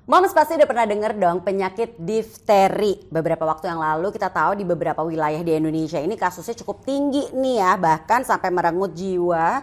Moms pasti udah pernah denger dong penyakit difteri. Beberapa waktu yang lalu kita tahu di beberapa wilayah di Indonesia ini kasusnya cukup tinggi nih ya. Bahkan sampai merenggut jiwa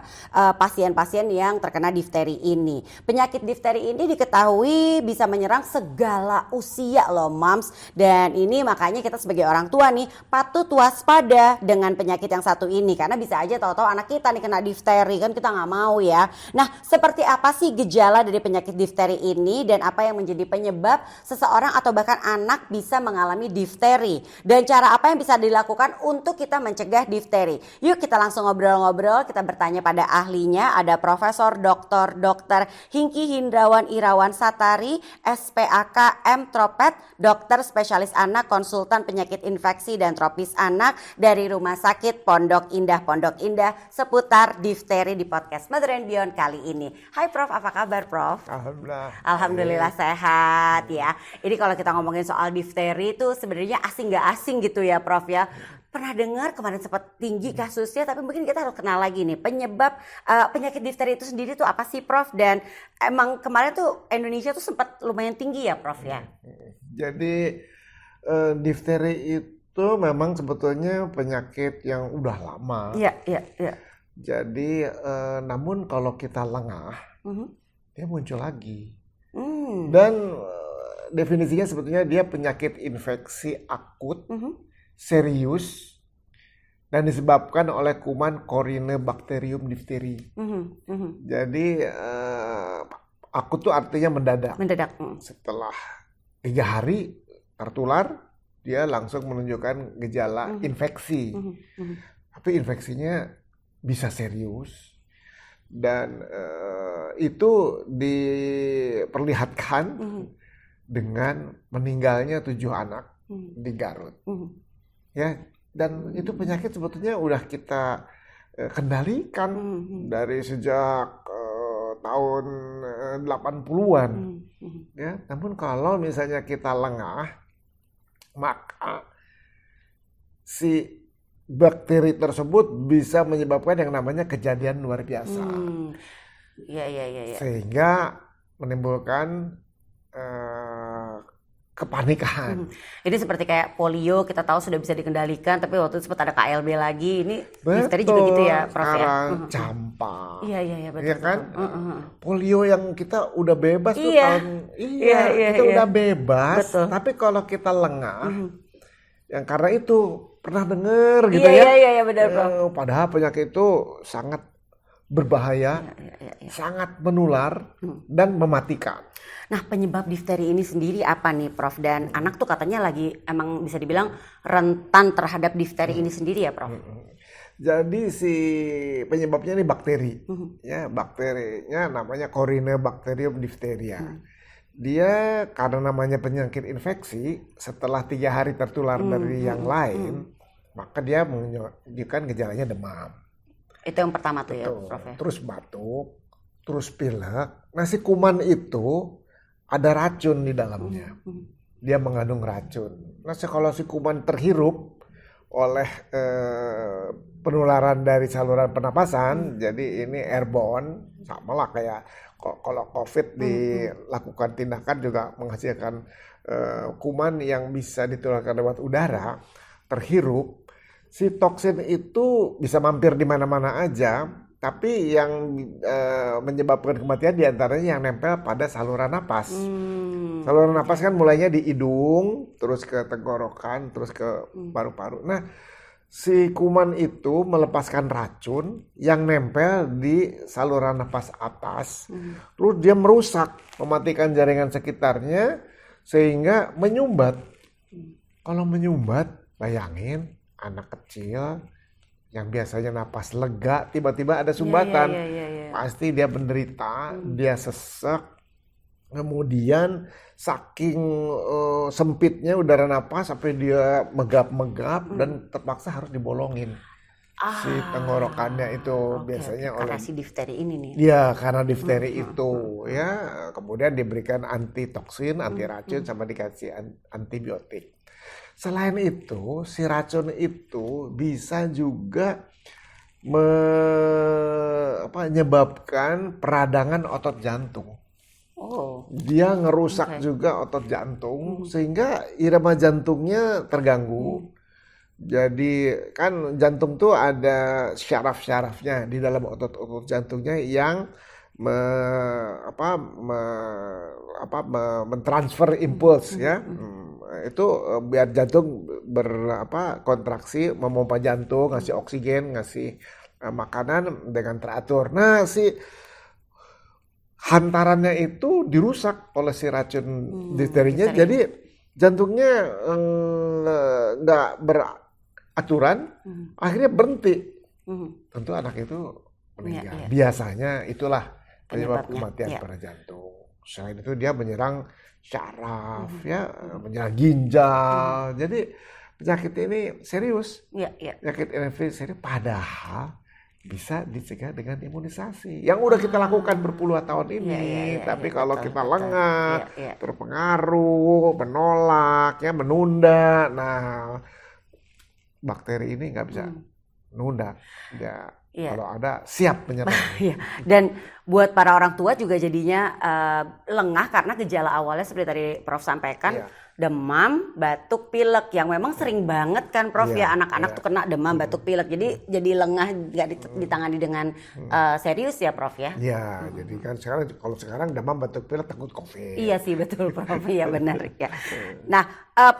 pasien-pasien yang terkena difteri ini. Penyakit difteri ini diketahui bisa menyerang segala usia loh moms. Dan ini makanya kita sebagai orang tua nih patut waspada dengan penyakit yang satu ini. Karena bisa aja tahu-tahu anak kita nih kena difteri, kan kita nggak mau ya. Nah, seperti apa sih gejala dari penyakit difteri ini dan apa yang menjadi penyebab seseorang atau bahkan anak bisa mengalami difteri dan cara apa yang bisa dilakukan untuk kita mencegah difteri. Yuk kita langsung ngobrol-ngobrol, kita bertanya pada ahlinya. Ada Profesor Dr. Hingki Hindrawan Irawan Satari, SPAK M Tropet, dokter spesialis anak, konsultan penyakit infeksi dan tropis anak dari Rumah Sakit Pondok Indah seputar difteri di podcast Mother and Beyond kali ini. Hai Prof, apa kabar Prof? Alhamdulillah sehat ya. Ini kalau kita ngomongin soal difteri itu sebenarnya asing nggak asing gitu ya Prof ya. Pernah dengar kemarin sempat tinggi kasusnya, tapi mungkin kita harus kenal lagi nih penyebab penyakit difteri itu sendiri tuh apa sih Prof? Dan emang kemarin tuh Indonesia tuh sempat lumayan tinggi ya Prof ya. Jadi difteri itu memang sebetulnya penyakit yang udah lama. Iya. Jadi namun kalau kita lengah, dia muncul lagi. Dan definisinya sebetulnya dia penyakit infeksi akut, serius, dan disebabkan oleh kuman Corynebacterium diphtheri. Jadi akut itu artinya mendadak. Setelah 3 hari tertular, dia langsung menunjukkan gejala infeksi. Tapi infeksinya bisa serius. Dan itu diperlihatkan dengan meninggalnya 7 anak di Garut. Ya, dan itu penyakit sebetulnya udah kita kendalikan dari sejak tahun 80-an. Ya, namun kalau misalnya kita lengah, maka si bakteri tersebut bisa menyebabkan yang namanya kejadian luar biasa. Iya. Sehingga menimbulkan kepanikan. Ini seperti kayak polio, kita tahu sudah bisa dikendalikan, tapi waktu itu sempat ada KLB lagi. Ini difteri juga gitu ya, Prof ya. Sekarang campak. Iya betul. Iya kan? Polio yang kita udah bebas tuh tahun. Kita udah bebas. Betul. Tapi kalau kita lengah, yang karena itu pernah dengar gitu Iya benar Prof. Padahal penyakit itu sangat berbahaya, sangat menular dan mematikan. Nah, penyebab difteri ini sendiri apa nih Prof? Dan anak tuh katanya lagi emang bisa dibilang rentan terhadap difteri ini sendiri ya Prof? Jadi si penyebabnya ini bakteri. Ya, bakterinya namanya Corynebacterium diphtheria. Dia karena namanya penyakit infeksi, setelah 3 hari tertular dari yang lain, maka dia menunjukkan gejalanya demam. Itu yang pertama tuh ya Prof ya? Terus batuk, terus pilek. Nah si kuman itu ada racun di dalamnya. Dia mengandung racun. Nah kalau si kuman terhirup oleh penularan dari saluran pernapasan, jadi ini airborne, sama lah kayak kalau COVID dilakukan tindakan juga menghasilkan kuman yang bisa ditularkan lewat udara, terhirup. Si toksin itu bisa mampir di mana-mana aja, tapi yang menyebabkan kematian diantaranya yang nempel pada saluran napas. Saluran napas kan mulainya di hidung, terus ke tenggorokan, terus ke paru-paru. Nah, si kuman itu melepaskan racun yang nempel di saluran napas atas, terus dia merusak, mematikan jaringan sekitarnya, sehingga menyumbat. Kalau menyumbat, bayangin anak kecil yang biasanya napas lega, tiba-tiba ada sumbatan. Pasti dia menderita, dia sesek, kemudian saking sempitnya udara napas sampai dia megap-megap dan terpaksa harus dibolongin si tenggorokannya itu biasanya karena si difteri ini nih. Ya, karena difteri itu ya, kemudian diberikan anti toksin, anti racun sama dikasih antibiotik. Selain itu, si racun itu bisa juga menyebabkan peradangan otot jantung. Oh. dia ngerusak juga otot jantung sehingga irama jantungnya terganggu. Jadi kan jantung tuh ada syaraf-syarafnya di dalam otot-otot jantungnya yang mentransfer impuls ya. Itu biar jantung kontraksi, memompa jantung, ngasih oksigen, ngasih makanan dengan teratur. Nah, si hantarannya itu dirusak oleh si racun difterinya, jadi jantungnya nggak beraturan, akhirnya berhenti. Tentu anak itu meninggal. Biasanya itulah penyebab kematian pada jantung. Selain itu dia menyerang syaraf, ya, menyerang ginjal. Jadi penyakit ini serius. Penyakit ini serius, padahal bisa dicegah dengan imunisasi yang udah kita lakukan berpuluhan tahun ini. Tapi kalau kita lengah, terpengaruh, menolak, ya, menunda, nah bakteri ini nggak bisa menunda. Ya, kalau ada siap menyerang. Dan buat para orang tua juga jadinya lengah karena gejala awalnya seperti tadi Prof sampaikan. Demam, batuk, pilek yang memang sering banget kan Prof ya anak-anak tuh kena demam, batuk, pilek. Jadi lengah nggak ditangani dengan serius ya Prof ya. Iya, jadi kan kalau sekarang demam, batuk, pilek takut COVID. Iya sih betul Prof, ya benar ya. Nah,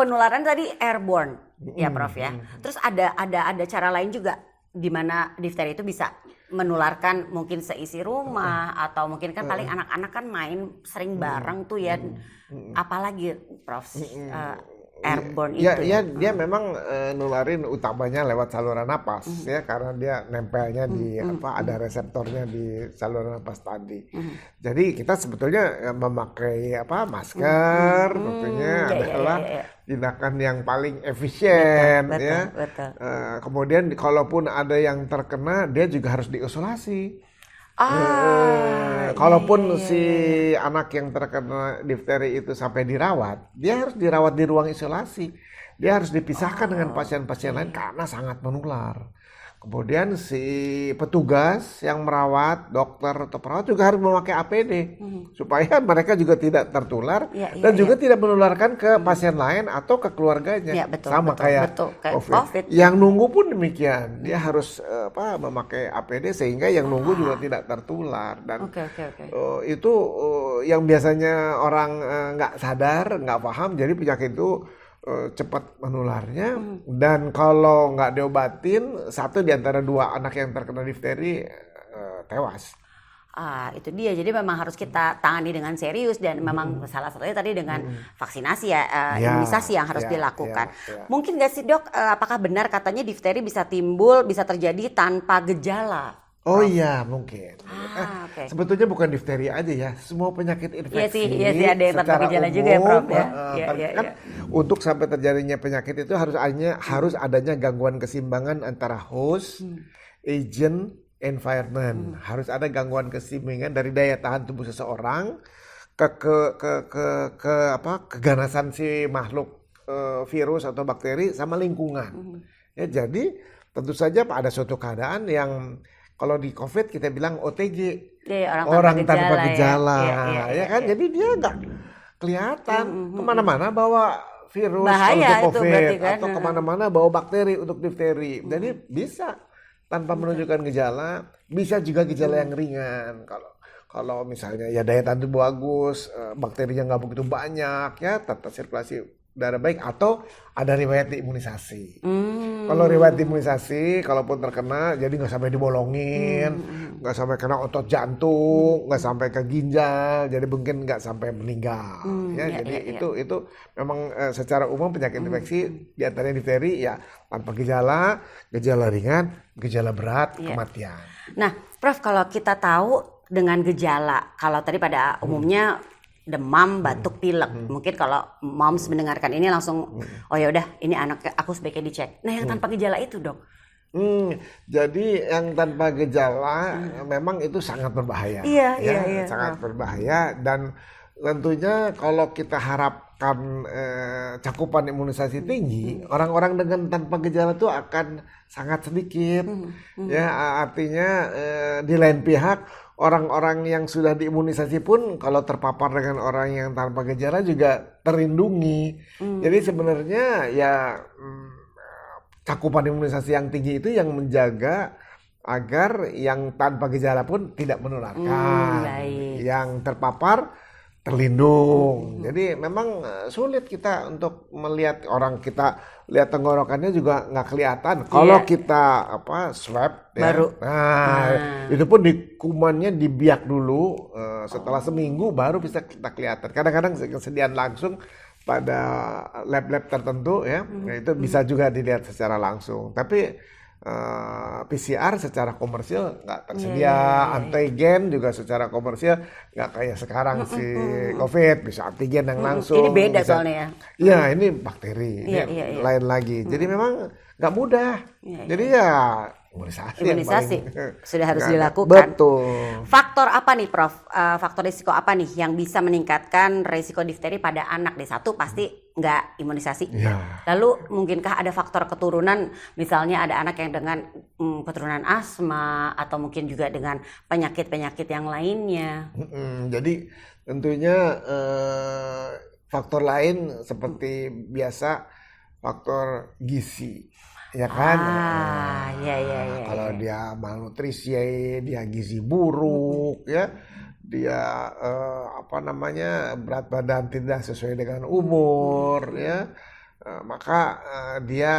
penularan tadi airborne ya Prof ya. Terus ada cara lain juga di mana difteri itu bisa menularkan, mungkin seisi rumah atau mungkin kan paling anak-anak kan main sering bareng tuh ya. Apalagi Prof airborne itu ya dia memang nularin utamanya lewat saluran napas ya, karena dia nempelnya di ada reseptornya di saluran napas tadi. Jadi kita sebetulnya memakai masker tentunya adalah tindakan yang paling efisien. Betul. Kemudian kalaupun ada yang terkena, dia juga harus diisolasi. Kalaupun si anak yang terkena difteri itu sampai dirawat, dia harus dirawat di ruang isolasi. Dia harus dipisahkan dengan pasien-pasien lain karena sangat menular. Kemudian si petugas yang merawat, dokter atau perawat juga harus memakai APD supaya mereka juga tidak tertular dan juga tidak menularkan ke pasien lain atau ke keluarganya. Sama kayak COVID. Yang nunggu pun demikian, dia harus memakai APD sehingga yang nunggu juga tidak tertular. Dan itu yang biasanya orang nggak sadar, nggak paham, jadi penyakit itu cepat menularnya. Dan kalau nggak diobatin, 1 di antara 2 anak yang terkena difteri tewas. Itu dia, jadi memang harus kita tangani dengan serius dan memang salah satunya tadi dengan vaksinasi imunisasi yang harus dilakukan. Mungkin nggak sih dok, apakah benar katanya difteri bisa timbul, bisa terjadi tanpa gejala? Oh iya mungkin. Sebetulnya bukan difteri aja ya, semua penyakit infeksi. Iya sih ada yang tanpa gejala juga ya Prof ya. Kan untuk sampai terjadinya penyakit itu harus adanya gangguan keseimbangan antara host, agent, environment. Harus ada gangguan keseimbangan dari daya tahan tubuh seseorang keganasan si makhluk virus atau bakteri sama lingkungan. Ya, jadi tentu saja ada suatu keadaan yang kalau di COVID kita bilang OTG, orang tanpa gejala, ya kan? Jadi dia nggak kelihatan kemana-mana bawa virus untuk COVID kan? Atau kemana-mana bawa bakteri untuk difteri. Jadi bisa tanpa menunjukkan gejala, bisa juga gejala yang ringan. Kalau misalnya ya daya tahan tubuh bagus, bakterinya nggak begitu banyak, ya tata sirkulasi darah baik, atau ada riwayat imunisasi. Kalau riwayat imunisasi, kalaupun terkena, jadi nggak sampai dibolongin, nggak sampai kena otot jantung, nggak sampai ke ginjal, jadi mungkin nggak sampai meninggal. Itu memang secara umum penyakit infeksi di antaranya difteri ya tanpa gejala, gejala ringan, gejala berat, kematian. Nah, Prof, kalau kita tahu dengan gejala, kalau tadi pada umumnya demam, batuk, pilek. Mungkin kalau moms mendengarkan ini langsung, oh ya udah, ini anak aku sebaiknya dicek. Nah, yang tanpa gejala itu, dok? Jadi yang tanpa gejala memang itu sangat berbahaya. Sangat berbahaya, dan tentunya kalau kita harapkan cakupan imunisasi tinggi, orang-orang dengan tanpa gejala itu akan sangat sedikit. Ya, artinya di lain pihak orang-orang yang sudah diimunisasi pun kalau terpapar dengan orang yang tanpa gejala juga terlindungi. Jadi sebenarnya ya cakupan imunisasi yang tinggi itu yang menjaga agar yang tanpa gejala pun tidak menularkan, baik. yang terpapar terlindung. Jadi memang sulit kita untuk melihat orang, kita lihat tenggorokannya juga nggak kelihatan. Kalau kita swab Baru. ya, nah itu pun di kumannya dibiak dulu, setelah seminggu baru bisa kita kelihatan. Kadang-kadang kesediaan langsung pada lab-lab tertentu ya, itu bisa juga dilihat secara langsung. Tapi PCR secara komersial nggak tersedia, antigen juga secara komersial nggak kayak sekarang si COVID, bisa antigen yang langsung. Ini beda bisa, soalnya ya. Iya, ini bakteri, ini lain lagi. Jadi memang nggak mudah. Jadi ya imunisasi sudah harus dilakukan. Betul. Faktor apa nih Prof? Faktor risiko apa nih yang bisa meningkatkan risiko difteri pada anak? Satu pasti nggak imunisasi. Ya. Lalu mungkinkah ada faktor keturunan? Misalnya ada anak yang dengan keturunan asma atau mungkin juga dengan penyakit-penyakit yang lainnya. Jadi tentunya faktor lain seperti biasa faktor gizi. Ya kan, kalau dia malnutrisi, dia gizi buruk, ya, dia berat badan tidak sesuai dengan umur, ya, maka dia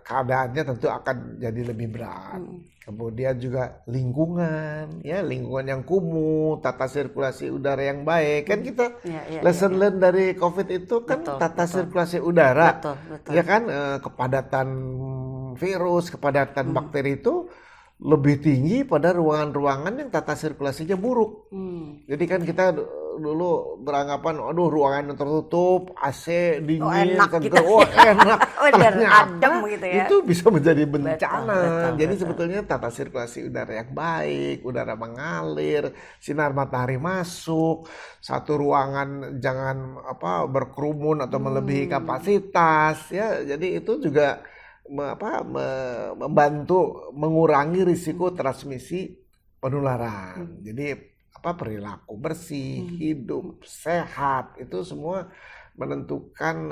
keadaannya tentu akan jadi lebih berat. Kemudian juga lingkungan, ya, lingkungan yang kumuh, tata sirkulasi udara yang baik. Kan kita lesson learn dari COVID itu kan tata sirkulasi udara, ya kan, kepadatan virus, kepadatan bakteri itu lebih tinggi pada ruangan-ruangan yang tata sirkulasinya buruk. Jadi kan kita dulu beranggapan, aduh ruangan yang tertutup, AC dingin, enak enak. Adem gitu ya. Itu bisa menjadi bencana. Betul. Jadi sebetulnya tata sirkulasi udara yang baik, udara mengalir, sinar matahari masuk, satu ruangan jangan berkerumun atau melebihi kapasitas, ya. Jadi itu juga membantu mengurangi risiko transmisi penularan. Jadi perilaku bersih, hidup sehat, itu semua menentukan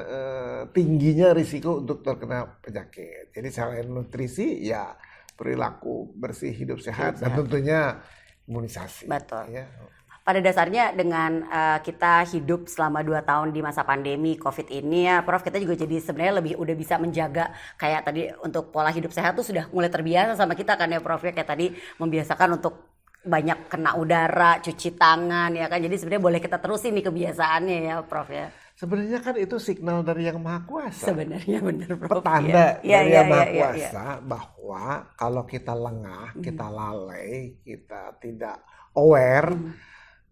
tingginya risiko untuk terkena penyakit. Jadi selain nutrisi, ya perilaku bersih, hidup sehat, dan tentunya imunisasi. Betul. Ya. Pada dasarnya dengan kita hidup selama 2 tahun di masa pandemi COVID ini ya Prof, kita juga jadi sebenarnya udah bisa menjaga kayak tadi untuk pola hidup sehat tuh sudah mulai terbiasa sama kita kan ya Prof ya, kayak tadi membiasakan untuk banyak kena udara, cuci tangan ya kan, jadi sebenarnya boleh kita terusin nih kebiasaannya ya Prof ya. Sebenarnya kan itu signal dari Yang Maha Kuasa. Sebenarnya benar Prof. Petanda dari Yang Maha Kuasa bahwa kalau kita lengah, kita lalai, kita tidak aware,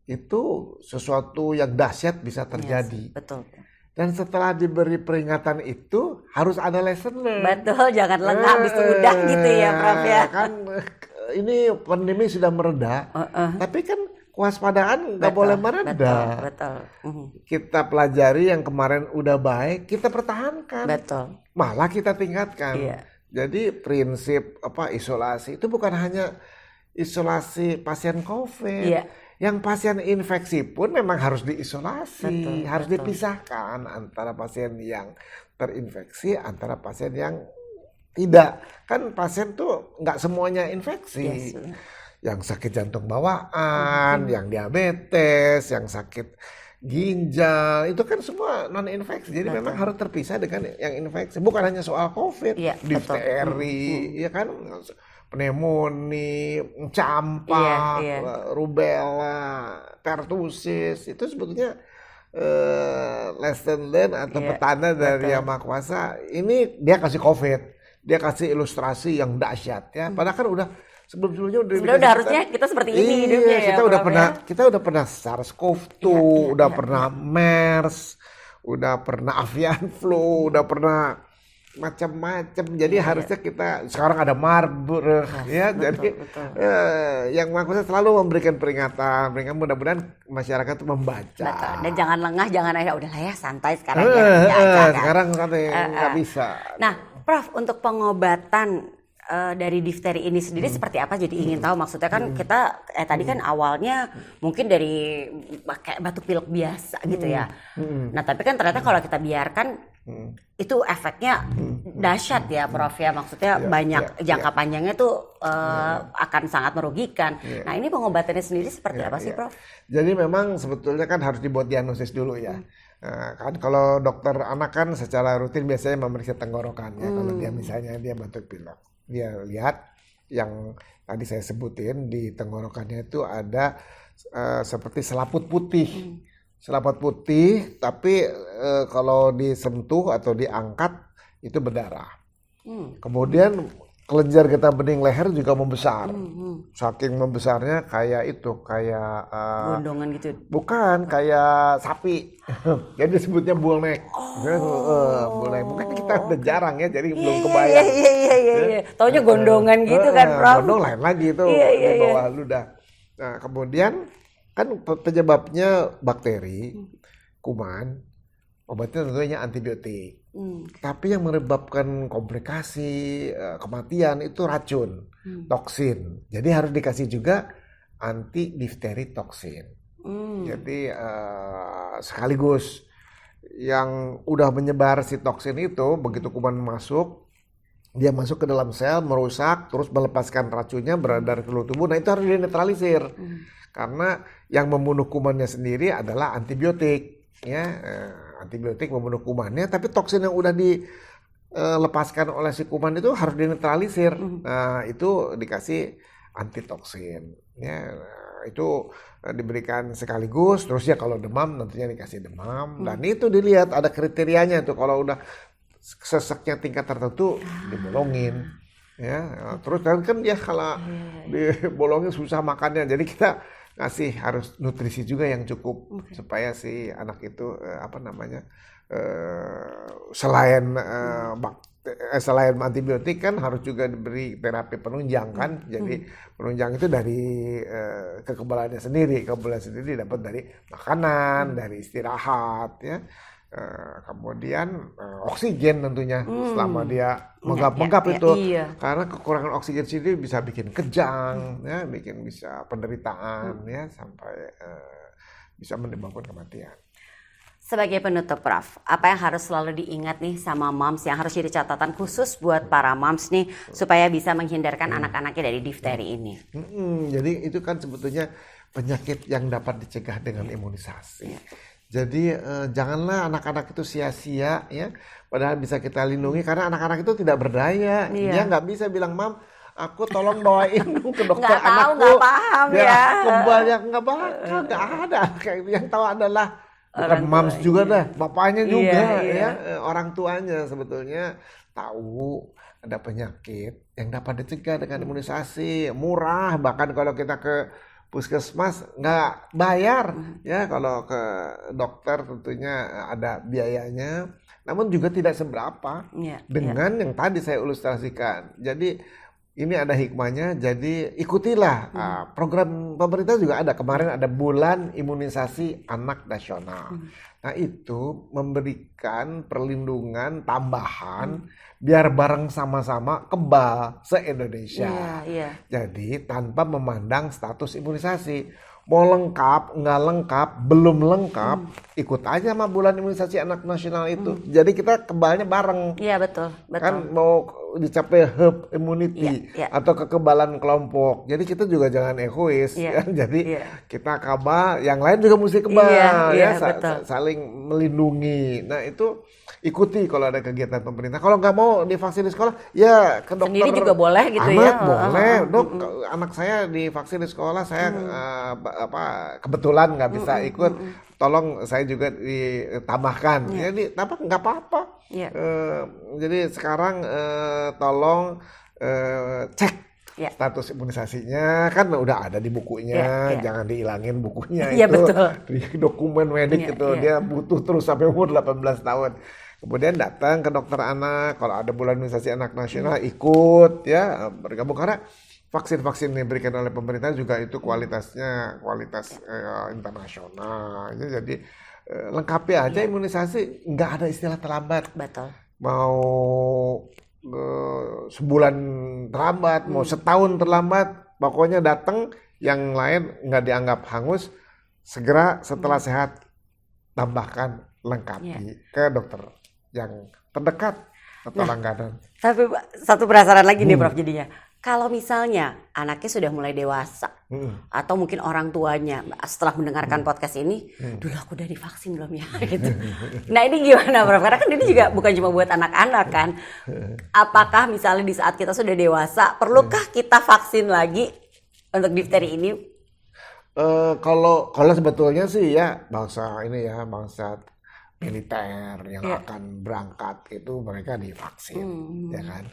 itu sesuatu yang dahsyat bisa terjadi. Betul. Dan setelah diberi peringatan itu harus ada lesson learn. Betul, jangan lengah habis udah gitu ya Prof ya. Kan ini pandemi sudah mereda, tapi kan kewaspadaan nggak boleh mereda. Betul. Kita pelajari yang kemarin udah baik, kita pertahankan. Betul. Malah kita tingkatkan. Iya. Jadi prinsip isolasi itu bukan hanya isolasi pasien COVID. Iya. Yang pasien infeksi pun memang harus diisolasi, harus dipisahkan antara pasien yang terinfeksi, antara pasien yang tidak. Kan pasien tuh nggak semuanya infeksi. Yang sakit jantung bawaan, yang diabetes, yang sakit ginjal, itu kan semua non-infeksi. Jadi memang harus terpisah dengan yang infeksi. Bukan hanya soal COVID, difteri, ya kan, pneumonia, campak, rubella, pertusis, itu sebetulnya lesson learn atau petanda dari Yang Maha Kuasa. Ini dia kasih COVID, dia kasih ilustrasi yang dahsyat ya. Padahal kan udah sebelum-sebelumnya udah harusnya kita seperti ini hidupnya ya. Kita udah pernah SARS-CoV-2, udah pernah MERS, udah pernah avian flu, udah pernah macam-macam. Jadi harusnya kita sekarang ada Marburg ya. Jadi Yang Maha Kuasa selalu memberikan peringatan. Mudah-mudahan masyarakat itu membaca. Betul. Dan jangan lengah, jangan udahlah ya santai sekarang sekarang santai nggak bisa. Nah, Prof, untuk pengobatan dari difteri ini sendiri seperti apa? Jadi ingin tahu, maksudnya kan kita tadi kan awalnya mungkin dari kayak batuk pilek biasa gitu ya. Nah tapi kan ternyata kalau kita biarkan itu efeknya dahsyat ya Prof ya, maksudnya banyak jangka panjangnya tuh akan sangat merugikan. Nah ini pengobatannya sendiri seperti apa sih Prof? Jadi memang sebetulnya kan harus dibuat diagnosis dulu ya. Kan kalau dokter anak kan secara rutin biasanya memeriksa tenggorokannya. Kalau dia misalnya dia batuk pilek, dia lihat yang tadi saya sebutin di tenggorokannya itu ada seperti selaput putih. Selaput putih, tapi kalau disentuh atau diangkat itu berdarah. Kemudian kelenjar getah bening leher juga membesar. Saking membesarnya kayak itu, kayak Gondongan gitu. bukan, kayak sapi. Jadi disebutnya bullneck. Bullneck. Mungkin kita udah jarang ya, jadi belum kebayang. Iya. Taunya gondongan gitu kan Prof. Gondong lain lagi itu di bawah ludah. Nah kemudian kan penyebabnya bakteri, kuman, obatnya tentunya antibiotik. Tapi yang menyebabkan komplikasi, kematian itu racun, toksin. Jadi harus dikasih juga anti difteri toksin. Jadi sekaligus yang udah menyebar si toksin itu, begitu kuman masuk, dia masuk ke dalam sel, merusak, terus melepaskan racunnya beredar ke seluruh tubuh. Nah itu harus dinetralisir. Karena yang membunuh kumannya sendiri adalah antibiotik, ya antibiotik membunuh kumannya, tapi toksin yang udah dilepaskan oleh si kuman itu harus dinetralisir. Nah itu dikasih antitoksin, ya itu diberikan sekaligus. Terus ya kalau demam tentunya dikasih demam, dan itu dilihat ada kriterianya tuh. Kalau udah seseknya tingkat tertentu dibolongin. Ya, terus kan dia kalau dibolongin susah makannya, jadi kita ngasih harus nutrisi juga yang cukup supaya si anak itu selain selain antibiotik kan harus juga diberi terapi penunjang kan. Jadi penunjang itu dari kekebalannya sendiri dapat dari makanan, dari istirahat ya. Kemudian oksigen tentunya selama dia menggap-menggap itu, karena kekurangan oksigen sendiri bisa bikin kejang, ya, bisa penderitaan, ya, sampai bisa menyebabkan kematian. Sebagai penutup Prof, apa yang harus selalu diingat nih sama moms, yang harus jadi catatan khusus buat para moms nih supaya bisa menghindarkan anak-anaknya dari difteri ini? Jadi itu kan sebetulnya penyakit yang dapat dicegah dengan imunisasi. Jadi janganlah anak-anak itu sia-sia ya, padahal bisa kita lindungi, karena anak-anak itu tidak berdaya. Dia nggak bisa bilang, "Mam, aku tolong bawain ke dokter anakku." Nggak paham ya. Kebal yang nggak bakal, nggak ada. Yang tahu adalah bukan mams juga dah, bapaknya juga ya, orang tuanya sebetulnya tahu ada penyakit yang dapat dicegah dengan imunisasi, murah, bahkan kalau kita ke puskesmas nggak bayar, ya kalau ke dokter tentunya ada biayanya, namun juga tidak seberapa dengan yang tadi saya ilustrasikan. Jadi ini ada hikmahnya, jadi ikutilah program pemerintah juga ada. Kemarin ada bulan imunisasi anak nasional. Nah itu memberikan perlindungan tambahan biar bareng sama-sama kebal se-Indonesia. Jadi tanpa memandang status imunisasi. Mau lengkap, nggak lengkap, belum lengkap, ikut aja sama bulan imunisasi anak nasional itu. Jadi kita kebalnya bareng. Iya betul. Kan mau dicapai herd immunity atau kekebalan kelompok. Jadi kita juga jangan egois. Ya. Jadi kita kebal, yang lain juga mesti kebal. Saling melindungi. Nah itu ikuti kalau ada kegiatan pemerintah. Kalau nggak mau divaksin di sekolah, ya ke dokter. Sendiri juga boleh gitu anak ya. Boleh, dok. Anak saya divaksin di sekolah, saya kebetulan nggak bisa ikut. Tolong saya juga ditambahkan. Jadi nggak apa-apa. Jadi sekarang tolong cek status imunisasinya, kan udah ada di bukunya, jangan dihilangin bukunya itu. Betul. Di dokumen medik itu dia butuh terus sampai umur 18 tahun. Kemudian datang ke dokter anak, kalau ada bulan imunisasi anak nasional ikut ya, bergabung, karena vaksin-vaksin yang diberikan oleh pemerintah juga itu kualitas internasional. Jadi lengkapi aja imunisasi, nggak ada istilah terlambat. Betul. Mau sebulan terlambat, mau setahun terlambat, pokoknya datang, yang lain nggak dianggap hangus, segera setelah sehat tambahkan, lengkapi ke dokter yang terdekat atau langganan. Tapi satu penasaran lagi nih Prof jadinya. Kalau misalnya anaknya sudah mulai dewasa atau mungkin orang tuanya setelah mendengarkan podcast ini, dulu aku udah divaksin belum ya? Gitu. Nah ini gimana Prof? Karena kan ini juga bukan cuma buat anak-anak kan. Apakah misalnya di saat kita sudah dewasa, perlukah kita vaksin lagi untuk difteri ini? Kalau sebetulnya sih ya bangsa militer yang akan berangkat itu mereka divaksin, ya kan?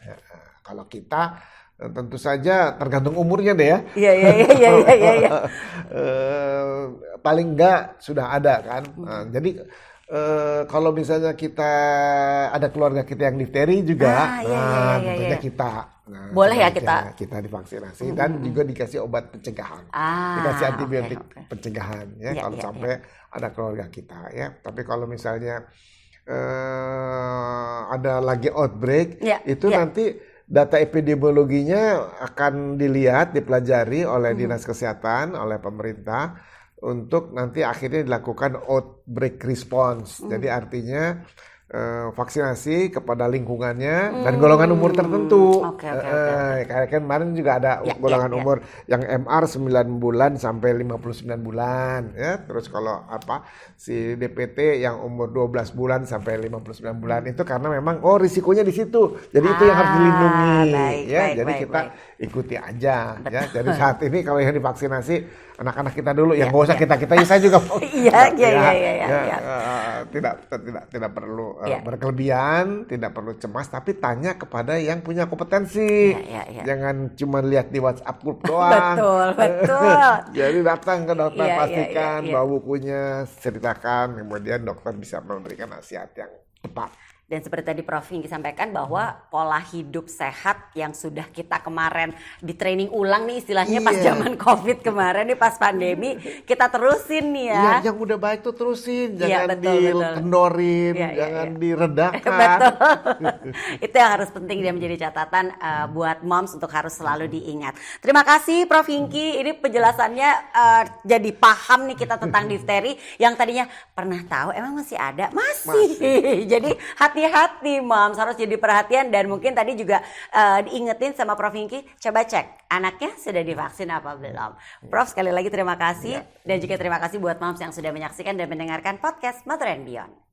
Kalau kita tentu saja tergantung umurnya deh ya. Iya. Paling enggak sudah ada kan. Jadi kalau misalnya kita ada keluarga kita yang difteri juga, tentunya kita. Boleh ya kita divaksinasi dan juga dikasih obat pencegahan, dikasih antibiotik pencegahan ya kalau sampai ada keluarga kita ya. Tapi kalau misalnya ada lagi outbreak itu nanti data epidemiologinya akan dilihat, dipelajari oleh Dinas Kesehatan, oleh pemerintah untuk nanti akhirnya dilakukan outbreak response. Jadi artinya vaksinasi kepada lingkungannya dan golongan umur tertentu. Kayak kemarin juga ada golongan umur yang MR 9 bulan sampai 59 bulan ya. Terus kalau si DPT yang umur 12 bulan sampai 59 bulan itu karena memang risikonya di situ. Jadi itu yang harus dilindungi Jadi kita ikuti aja ya. Jadi saat ini kalau yang divaksinasi anak-anak kita dulu yang nggak usah kita saya juga mau. Tidak perlu berkelebihan, tidak perlu cemas, tapi tanya kepada yang punya kompetensi. Jangan cuma lihat di WhatsApp group doang. Betul. Jadi datang ke dokter, pastikan bawa bukunya, ceritakan, kemudian dokter bisa memberikan nasihat yang tepat. Dan seperti tadi Prof Hinggi sampaikan bahwa pola hidup sehat yang sudah kita kemarin di training ulang nih istilahnya pas zaman COVID kemarin nih pas pandemi kita terusin nih ya. Yang udah baik tuh terusin, jangan dikendorin, jangan diredakan. Itu yang harus penting dan menjadi catatan buat moms untuk harus selalu diingat. Terima kasih Prof Hinggi, ini penjelasannya jadi paham nih kita tentang difteri yang tadinya pernah tahu emang masih ada, masih. Jadi hati-hati moms, harus jadi perhatian dan mungkin tadi juga diingetin sama Prof Hinggi, coba cek anaknya sudah divaksin apa belum. Prof sekali lagi terima kasih dan juga terima kasih buat moms yang sudah menyaksikan dan mendengarkan podcast Mother and Beyond.